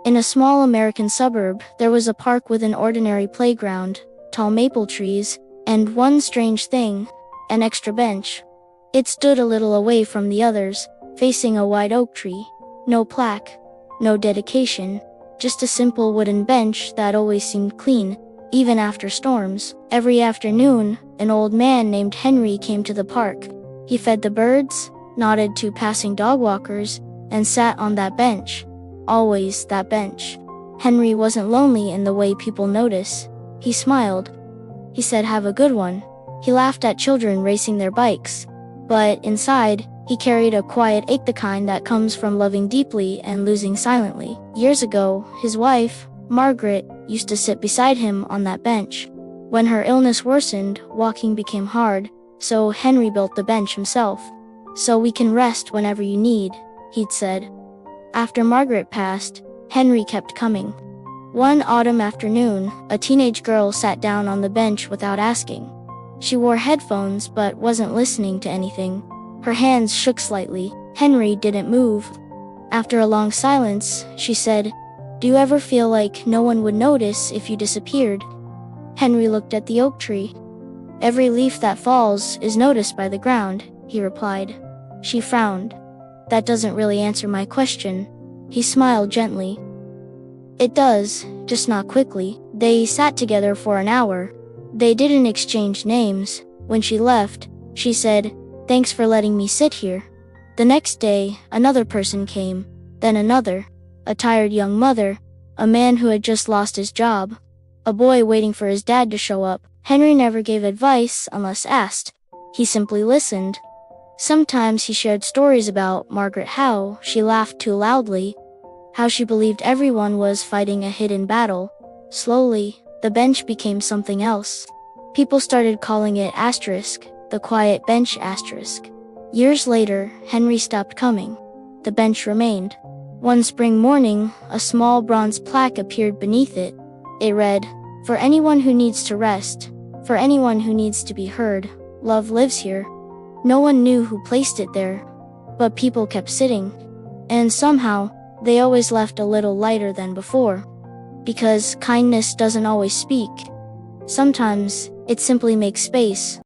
In a small American suburb, there was a park with an ordinary playground, tall maple trees, and one strange thing, an extra bench. It stood a little away from the others, facing a wide oak tree. No plaque, no dedication, just a simple wooden bench that always seemed clean, even after storms. Every afternoon, an old man named Henry came to the park. He fed the birds, nodded to passing dog walkers, and sat on that bench. Always that bench. Henry wasn't lonely in the way people notice. He smiled. He said, "Have a good one." He laughed at children racing their bikes. But inside, he carried a quiet ache, the kind that comes from loving deeply and losing silently. Years ago, his wife, Margaret, used to sit beside him on that bench. When her illness worsened, walking became hard, so Henry built the bench himself. "So we can rest whenever you need," he'd said. After Margaret passed, Henry kept coming. One autumn afternoon, a teenage girl sat down on the bench without asking. She wore headphones but wasn't listening to anything. Her hands shook slightly. Henry didn't move. After a long silence, she said, "Do you ever feel like no one would notice if you disappeared?" Henry looked at the oak tree. "Every leaf that falls is noticed by the ground," he replied. She frowned. "That doesn't really answer my question." He smiled gently. "It does, just not quickly." They sat together for an hour. They didn't exchange names. When she left, she said, "Thanks for letting me sit here." The next day, another person came, then another. A tired young mother, a man who had just lost his job, a boy waiting for his dad to show up. Henry never gave advice unless asked. He simply listened. Sometimes he shared stories about Margaret, how she laughed too loudly, how she believed everyone was fighting a hidden battle. Slowly, the bench became something else. People started calling it Asterisk, the quiet bench asterisk. Years later, Henry stopped coming. The bench remained. One spring morning, a small bronze plaque appeared beneath it. It read, "For anyone who needs to rest, for anyone who needs to be heard, love lives here." No one knew who placed it there, but people kept sitting. And somehow, they always left a little lighter than before. Because kindness doesn't always speak. Sometimes, it simply makes space.